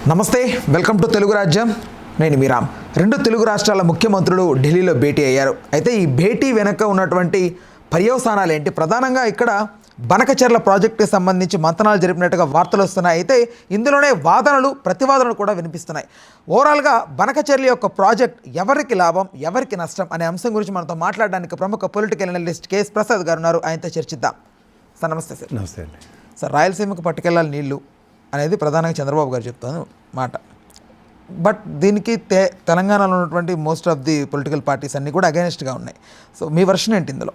నమస్తే, welcome to Telugu రాజ్యం. నేను మీరామ్. రెండు తెలుగు రాష్ట్రాల ముఖ్యమంత్రులు ఢిల్లీలో భేటీ అయ్యారు. అయితే ఈ భేటీ వెనక ఉన్నటువంటి పర్యవసానాలు ఏంటి? ప్రధానంగా ఇక్కడ బనకచెర్ల ప్రాజెక్టుకి సంబంధించి మంతనాలు జరిపినట్టుగా వార్తలు వస్తున్నాయి. అయితే ఇందులోనే వాదనలు ప్రతివాదనలు కూడా వినిపిస్తున్నాయి. ఓవరాల్గా బనకచెర్ల యొక్క ప్రాజెక్ట్ ఎవరికి లాభం, ఎవరికి నష్టం అనే అంశం గురించి మనతో మాట్లాడడానికి ప్రముఖ పొలిటికల్ అనలిస్ట్ కేఎస్ ప్రసాద్ గారు ఉన్నారు. ఆయనతో చర్చిద్దాం. సార్ నమస్తే. సార్ నమస్తే అండి. సార్, రాయలసీమకు పట్టుకెళ్ళాలి నీళ్లు అనేది ప్రధానంగా చంద్రబాబు గారు చెప్తాను మాట. బట్ దీనికి తెలంగాణలో ఉన్నటువంటి most of the political parties అన్నీ కూడా అగైనెస్ట్గా ఉన్నాయి. సో మీ వర్షన్ ఏంటి ఇందులో?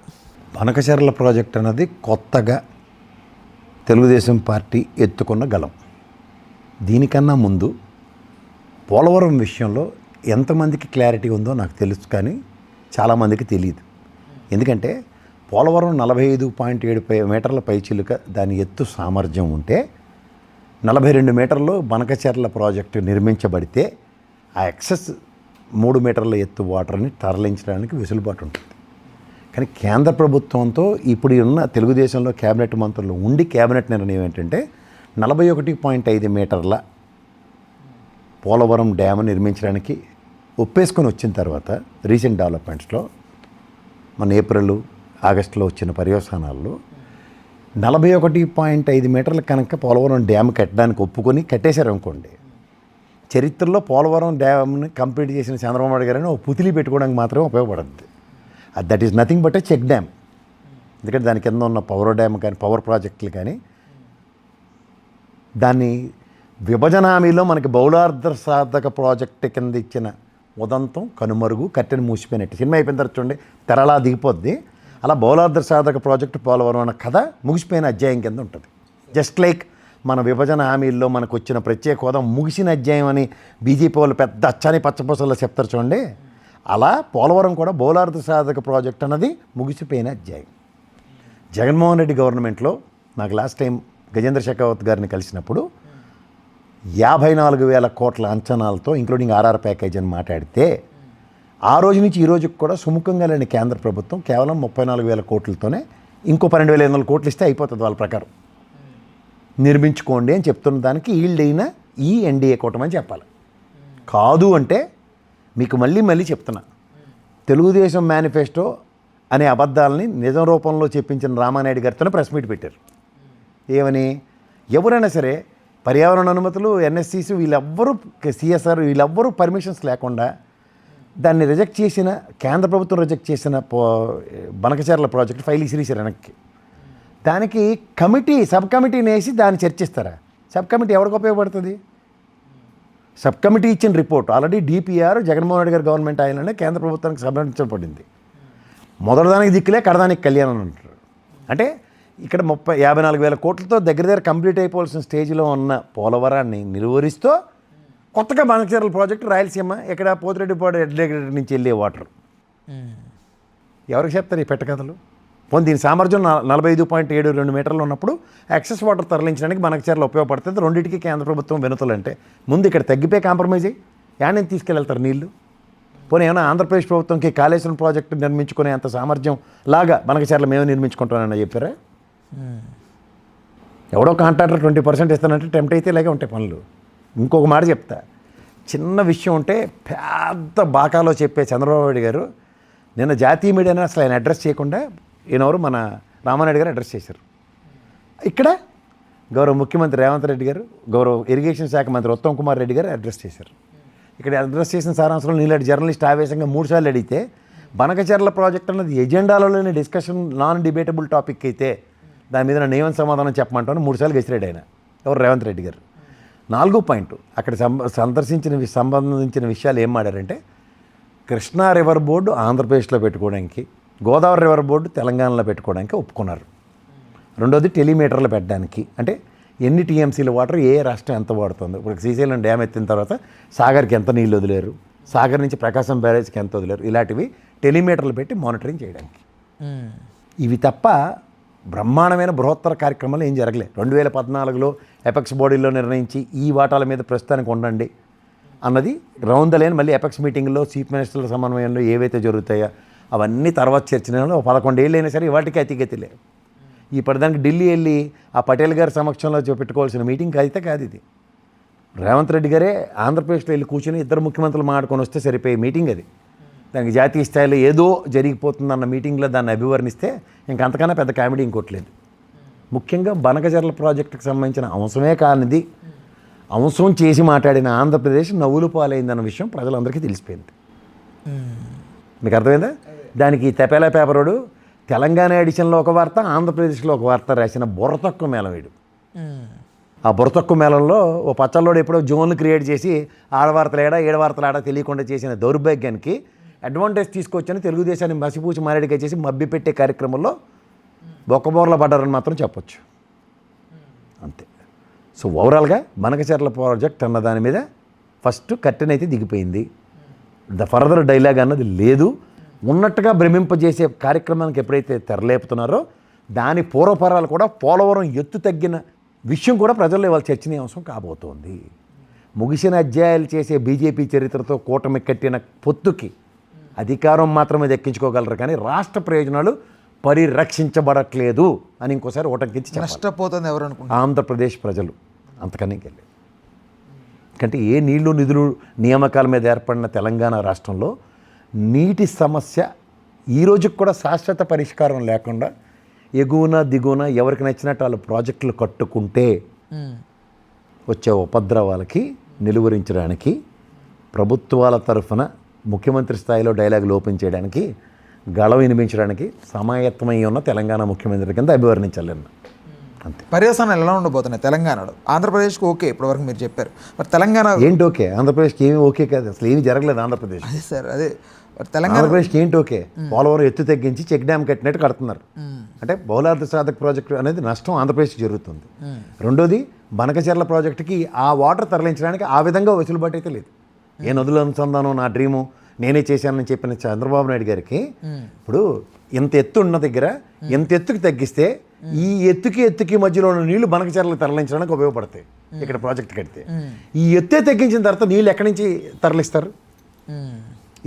బనకచెర్ల ప్రాజెక్ట్ అన్నది కొత్తగా తెలుగుదేశం పార్టీ ఎత్తుకున్న గలం. దీనికన్నా ముందు పోలవరం విషయంలో ఎంతమందికి క్లారిటీ ఉందో నాకు తెలుసు, కానీ చాలామందికి తెలియదు. ఎందుకంటే పోలవరం 45.7 మీటర్ల పైచిలుక దాని ఎత్తు సామర్థ్యం ఉంటే 42 మీటర్లు బనకచెర్ల ప్రాజెక్టు నిర్మించబడితే ఆ ఎక్సెస్ 3 మీటర్ల ఎత్తు వాటర్ని తరలించడానికి వెసులుబాటు ఉంటుంది. కానీ కేంద్ర ప్రభుత్వంతో ఇప్పుడు ఉన్న తెలుగుదేశంలో కేబినెట్ మంత్రులు ఉండి కేబినెట్ నిర్ణయం ఏంటంటే 41.5 మీటర్ల పోలవరం డ్యామ్ నిర్మించడానికి ఒప్పేసుకొని వచ్చిన తర్వాత రీసెంట్ డెవలప్మెంట్స్లో మన ఏప్రిల్ ఆగస్టులో వచ్చిన పర్యవసానాల్లో 41.5 మీటర్ల కనుక పోలవరం డ్యామ్ కట్టడానికి ఒప్పుకొని కట్టేశారు అనుకోండి, చరిత్రలో పోలవరం డ్యామ్ని కంప్లీట్ చేసిన చంద్రబాబు నాయుడు గారిని ఒక పుతిలి పెట్టుకోవడానికి మాత్రమే ఉపయోగపడుతుంది. That is nothing but a check dam. ఎందుకంటే దాని కింద ఉన్న పవర్ డ్యామ్ కానీ పవర్ ప్రాజెక్టులు కానీ దాన్ని విభజన హామీలో మనకి బహుళార్థ సాధక ప్రాజెక్టు కింద ఇచ్చిన ఉదంతం కనుమరుగు, కట్టెని మూసిపోయినట్టు. సినిమా అయిపోయిన తర్వాత చూడండి తెరలా దిగిపోద్ది. అలా బహుళార్థ సాధక ప్రాజెక్టు పోలవరం అన్న కథ ముగిసిపోయిన అధ్యాయం కింద ఉంటుంది. జస్ట్ లైక్ మన విభజన హామీల్లో మనకు వచ్చిన ప్రత్యేక హోదా ముగిసిన అధ్యాయం అని బీజేపీ వాళ్ళు పెద్ద అచ్చాని పచ్చపూసల్లో చెప్తారు చూడండి. అలా పోలవరం కూడా బహుళార్థ సాధక ప్రాజెక్ట్ అన్నది ముగిసిపోయిన అధ్యాయం. జగన్మోహన్ రెడ్డి గవర్నమెంట్లో నాకు లాస్ట్ టైం గజేంద్ర షెకావత్ గారిని కలిసినప్పుడు 54,000 కోట్ల అంచనాలతో ఇంక్లూడింగ్ ఆర్ఆర్ ప్యాకేజ్ అని మాట్లాడితే ఆ రోజు నుంచి ఈ రోజుకి కూడా సుముఖంగా లేని కేంద్ర ప్రభుత్వం కేవలం 34,000 కోట్లతోనే ఇంకో 12,500 కోట్లు ఇస్తే అయిపోతుంది వాళ్ళ ప్రకారం నిర్మించుకోండి అని చెప్తున్న దానికి ఈల్డ్ అయిన ఈ ఎన్డీఏ కూటమి అని చెప్పాలి. కాదు అంటే మీకు మళ్ళీ చెప్తున్నా, తెలుగుదేశం మేనిఫెస్టో అనే అబద్ధాలని నిజం రూపంలో చెప్పించిన రామానాయుడు గారితోనే ప్రెస్ మీట్ పెట్టారు. ఏమని? ఎవరైనా సరే పర్యావరణ అనుమతులు, ఎన్ఎస్సీస్ వీళ్ళెవ్వరూ, సిఎస్ఆర్ వీళ్ళెవ్వరూ పర్మిషన్స్ లేకుండా దాన్ని రిజెక్ట్ చేసిన కేంద్ర ప్రభుత్వం రిజెక్ట్ చేసిన బనకచెర్ల ప్రాజెక్ట్ ఫైల్ ఇసిరేసారు వెనక్కి. దానికి సబ్ కమిటీని వేసి దాన్ని చర్చిస్తారా? సబ్ కమిటీ ఎవరికి ఉపయోగపడుతుంది? సబ్ కమిటీ ఇచ్చిన report already DPR Jaganmohan Reddy గారి గవర్నమెంట్ ఆయననే కేంద్ర ప్రభుత్వానికి సమర్పించబడింది. మొదటిదానికి దిక్కులే కడదానికి కళ్యాణం అంటారు. అంటే ఇక్కడ 54,000 కోట్లతో దగ్గర కంప్లీట్ అయిపోవాల్సిన స్టేజ్లో ఉన్న పోలవరాన్ని నిర్వహిస్తూ కొత్తగా బనకచెర్ల ప్రాజెక్టు రాయలసీమ ఇక్కడ పోతిరెడ్డిపాడు ఎడ్లగడ్డ నుంచి వెళ్ళే వాటర్ ఎవరికి చెప్తారు ఈ పెట్టకథలు? పోనీ దీని సామర్థ్యం 45.72 మీటర్లు ఉన్నప్పుడు ఎక్సెస్ వాటర్ తరలించడానికి బనకచెర్ల ఉపయోగపడుతుంది. రెండింటికి కేంద్ర ప్రభుత్వం వెనుతలు అంటే ముందు ఇక్కడ తగ్గిపోయి కాంప్రమైజ్ అయ్యి యాడని తీసుకెళ్తారు నీళ్లు. పోనీ ఏమైనా ఆంధ్రప్రదేశ్ ప్రభుత్వంకి కాళేశ్వరం ప్రాజెక్టు నిర్మించుకునే అంత సామర్థ్యం లాగా బనకచెర్ల మేము నిర్మించుకుంటానని చెప్పారా? ఎవడో కాంట్రాక్టర్ 20% ఇస్తానంటే టెంప్ట్ అయితే ఇలాగే ఉంటాయి పనులు. ఇంకొక మాట చెప్తా, చిన్న విషయం ఉంటే పెద్ద బాకాలో చెప్పే చంద్రబాబు నాయుడు గారు నిన్న జాతీయ మీడియాని అసలు ఆయన అడ్రస్ చేయకుండా ఈయనెవరు మన రామానాయుడు గారు అడ్రస్ చేశారు. ఇక్కడ గౌరవ ముఖ్యమంత్రి రేవంత్ రెడ్డి గారు, గౌరవ ఇరిగేషన్ శాఖ మంత్రి ఉత్తమ్ కుమార్ రెడ్డి గారు అడ్రస్ చేశారు. ఇక్కడ అడ్రస్ చేసిన సారాంశంలో నీలాంటి జర్నలిస్ట్ ఆవేశంగా 3 సార్లు అడిగితే బనకచెర్ల ప్రాజెక్ట్ అన్నది ఎజెండాలోని డిస్కషన్ నాన్ డిబేటబుల్ టాపిక్ అయితే దాని మీద నేను ఏమని సమాధానం చెప్పమంటాను 3 సార్లు గెసిరాడు ఆయన, ఎవరు రేవంత్ రెడ్డి గారు. 4వ పాయింట్ అక్కడ సంబంధించిన విషయాలు ఏం మాడారంటే కృష్ణా రివర్ బోర్డు ఆంధ్రప్రదేశ్లో పెట్టుకోవడానికి, గోదావరి రివర్ బోర్డు తెలంగాణలో పెట్టుకోవడానికి ఒప్పుకున్నారు. రెండోది టెలిమీటర్లు పెట్టడానికి, అంటే ఎన్ని టీఎంసీల వాటర్ ఏ రాష్ట్రం ఎంత వాడుతుందో. ఇప్పుడు శ్రీశైలం డ్యామ్ ఎత్తిన తర్వాత సాగర్కి ఎంత నీళ్ళు వదిలేరు, సాగర్ నుంచి ప్రకాశం బ్యారేజ్కి ఎంత వదిలేరు, ఇలాంటివి టెలిమీటర్లు పెట్టి మానిటరింగ్ చేయడానికి. ఇవి తప్ప బ్రహ్మాండమైన బృహత్తర కార్యక్రమాలు ఏం జరగలేదు. 2014లో ఎపెక్స్ బాడీలో నిర్ణయించి ఈ వాటాల మీద ప్రస్తుతానికి ఉండండి అన్నది రౌందలేని మళ్ళీ ఎపెక్స్ మీటింగ్లో చీఫ్ మినిస్టర్ల సమన్వయంలో ఏవైతే జరుగుతాయో అవన్నీ తర్వాత చర్చలో 11 ఏళ్ళు అయినా సరే వాటికి అతిగతి లేవు. ఈ పడదానికి ఢిల్లీ వెళ్ళి ఆ పటేల్ గారి సమక్షంలో పెట్టుకోవాల్సిన మీటింగ్ అయితే కాదు ఇది. రేవంత్ రెడ్డి గారే ఆంధ్రప్రదేశ్లో వెళ్ళి కూర్చొని ఇద్దరు ముఖ్యమంత్రులు మాట్లాడుకొని వస్తే సరిపోయే మీటింగ్ అది. దానికి జాతీయ స్థాయిలో ఏదో జరిగిపోతుందన్న మీటింగ్లో దాన్ని అభివర్ణిస్తే ఇంకంతకన్నా పెద్ద కామెడీ ఇంకోట్లేదు. ముఖ్యంగా బనకచర్ల ప్రాజెక్టుకు సంబంధించిన అంశమే కానిది అంశం చేసి మాట్లాడిన ఆంధ్రప్రదేశ్ నవ్వులు పాలైందన్న విషయం ప్రజలందరికీ తెలిసిపోయింది. మీకు అర్థమైందా? దానికి తెపేలా పేపరోడు తెలంగాణ ఎడిషన్లో ఒక వార్త, ఆంధ్రప్రదేశ్లో ఒక వార్త రాసిన బుర్రతక్కువ మేళం వీడు. ఆ బుర్రతక్కువ మేళంలో ఓ పచ్చల్లోడు ఎప్పుడో జోన్లు క్రియేట్ చేసి ఆడవార్తలు ఏడవార్తలు ఆడ తెలియకుండా చేసిన దౌర్భాగ్యానికి అడ్వాంటేజ్ తీసుకొచ్చని తెలుగుదేశాన్ని మసిపూసి మారేడిగా చేసి మబ్బి పెట్టే కార్యక్రమంలో బొక్కబోర్ల పడ్డారని మాత్రం చెప్పొచ్చు. అంతే. సో ఓవరాల్గా బనకచర్ల ప్రాజెక్ట్ అన్న దాని మీద ఫస్ట్ కట్టెన్ అయితే దిగిపోయింది. ద ఫర్దర్ డైలాగ్ అన్నది లేదు. ఉన్నట్టుగా భ్రమింపజేసే కార్యక్రమానికి ఎప్పుడైతే తెరలేపుతున్నారో దాని పూర్వపరాలు కూడా పోలవరం ఎత్తు తగ్గిన విషయం కూడా ప్రజల్లో ఇవాళ చర్చనీయాంశం కాబోతోంది. ముగిసిన అధ్యాయాలు చేసే బీజేపీ చరిత్రతో కూటమి కట్టిన పొత్తుకి అధికారం మాత్రమే దక్కించుకోగలరు, కానీ రాష్ట్ర ప్రయోజనాలు పరిరక్షించబడట్లేదు అని ఇంకోసారి ఓటంకించి నష్టపోతుంది ఎవరు అనుకుంటారు? ఆంధ్రప్రదేశ్ ప్రజలు. అంతకని వెళ్ళి ఎందుకంటే ఏ నీళ్లు నిధులు నియామకాల మీద ఏర్పడిన తెలంగాణ రాష్ట్రంలో నీటి సమస్య ఈ రోజుకి కూడా శాశ్వత పరిష్కారం లేకుండా ఎగువన దిగువన ఎవరికి నచ్చినట్టు వాళ్ళు ప్రాజెక్టులు కట్టుకుంటే వచ్చే ఉపద్రవాలకి నిలువరించడానికి ప్రభుత్వాల తరఫున ముఖ్యమంత్రి స్థాయిలో డైలాగ్ ఓపెన్ చేయడానికి గళం వినిపించడానికి సమాయత్తమై ఉన్న తెలంగాణ ముఖ్యమంత్రి కింద అభివర్ణించాలి. అంతే. పర్యవసానాలు ఎలా ఉండబోతున్నాయి తెలంగాణలో? ఆంధ్రప్రదేశ్కి ఓకే ఇప్పటివరకు మీరు చెప్పారు, మరి తెలంగాణ ఏంటి ఓకే? ఆంధ్రప్రదేశ్కి ఏమీ ఓకే కాదు, అసలు ఏమీ జరగలేదు ఆంధ్రప్రదేశ్. అదే సార్, అదే తెలంగాణ ఆంధ్రప్రదేశ్కి ఏంటి ఓకే? పోలవరం ఎత్తు తగ్గించి చెక్ డ్యామ్ కట్టినట్టు కడుతున్నారు. అంటే బహుళార్థ సాధక ప్రాజెక్టు అనేది నష్టం ఆంధ్రప్రదేశ్కి జరుగుతుంది. రెండోది బనకచర్ల ప్రాజెక్టుకి ఆ వాటర్ తరలించడానికి ఆ విధంగా వెసులుబాటు అయితే లేదు. ఏ నదుల అనుసంధానం నా డ్రీము నేనే చేశానని చెప్పిన చంద్రబాబు నాయుడు గారికి ఇప్పుడు ఇంత ఎత్తు ఉన్న దగ్గర ఎంత ఎత్తుకి తగ్గిస్తే ఈ ఎత్తుకి మధ్యలో ఉన్న నీళ్లు బనకచర్లకు తరలించడానికి ఉపయోగపడతాయి. ఇక్కడ ప్రాజెక్ట్ కడితే ఈ ఎత్తే తగ్గించిన తర్వాత నీళ్ళు ఎక్కడి నుంచి తరలిస్తారు?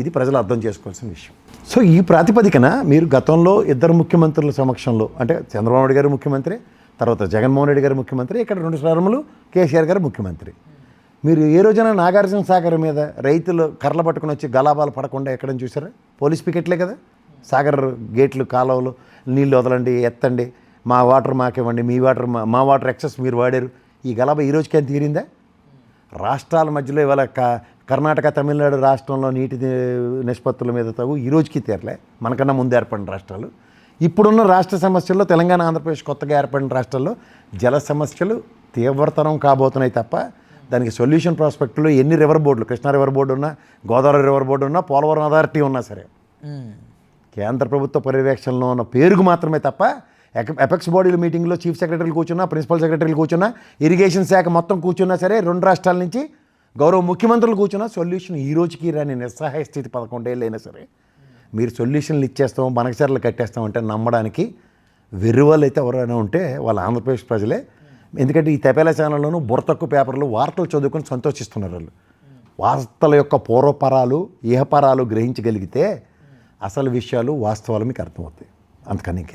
ఇది ప్రజలు అర్థం చేసుకోవాల్సిన విషయం. సో ఈ ప్రాతిపదికన మీరు గతంలో ఇద్దరు ముఖ్యమంత్రుల సమక్షంలో, అంటే చంద్రబాబు నాయుడు గారు ముఖ్యమంత్రి, తర్వాత జగన్మోహన్ రెడ్డి గారు ముఖ్యమంత్రి, ఇక్కడ 2 సార్లు కేసీఆర్ గారు ముఖ్యమంత్రి. మీరు ఏ రోజైనా నాగార్జున సాగర్ మీద రైతులు కర్రలు పట్టుకుని వచ్చి గలాబాలు పడకుండా ఎక్కడని చూసారా? పోలీస్ పికెట్లే కదా. సాగర్ గేట్లు కాలువలు నీళ్ళు వదలండి, ఎత్తండి, మా వాటర్ మాకివ్వండి, మీ వాటర్ మా వాటర్ ఎక్సెస్ మీరు వాడారు. ఈ గలాబా ఈ రోజుకేం తీరిందా? రాష్ట్రాల మధ్యలో ఇవాళ కర్ణాటక తమిళనాడు రాష్ట్రంలో నీటి నిష్పత్తుల మీద తగు ఈ రోజుకి తీరలే. మనకన్నా ముందు ఏర్పడిన రాష్ట్రాలు. ఇప్పుడున్న రాష్ట్ర సమస్యల్లో తెలంగాణ ఆంధ్రప్రదేశ్ కొత్తగా ఏర్పడిన రాష్ట్రాల్లో జల సమస్యలు తీవ్రతరం కాబోతున్నాయి తప్ప దానికి సొల్యూషన్ ప్రాస్పెక్ట్లో ఎన్ని రివర్ బోర్డులు, కృష్ణా రివర్ బోర్డు ఉన్నా, గోదావరి రివర్ బోర్డు ఉన్నా, పోలవరం అథారిటీ ఉన్నా సరే కేంద్ర ప్రభుత్వ పర్యవేక్షణలో ఉన్న పేరుకు మాత్రమే తప్ప ఎపెక్స్ బాడీల మీటింగ్లో చీఫ్ సెక్రటరీలు కూర్చున్నా, ప్రిన్సిపల్ సెక్రటరీలు కూర్చున్నా, ఇరిగేషన్ శాఖ మొత్తం కూర్చున్నా సరే, 2 రాష్ట్రాల నుంచి గౌరవ ముఖ్యమంత్రులు కూర్చున్నా సొల్యూషన్ ఈ రోజుకి రాని నిస్సహాయ స్థితి 11 ఏళ్ళు అయినా సరే మీరు సొల్యూషన్లు ఇచ్చేస్తాం, బనకచర్లు కట్టేస్తాం అంటే నమ్మడానికి వెర్రివాళ్ళు అయితే ఎవరైనా ఉంటే వాళ్ళ ఆంధ్రప్రదేశ్ ప్రజలే. ఎందుకంటే ఈ తెపేల ఛానల్లోనూ బుర్రతక్కువ పేపర్లు వార్తలు చదువుకొని సంతోషిస్తున్నారు వాళ్ళు. వార్తల యొక్క పూర్వపరాలు ఇహపరాలు గ్రహించగలిగితే అసలు విషయాలు వాస్తవాలు మీకు అర్థమవుతాయి. అంతకని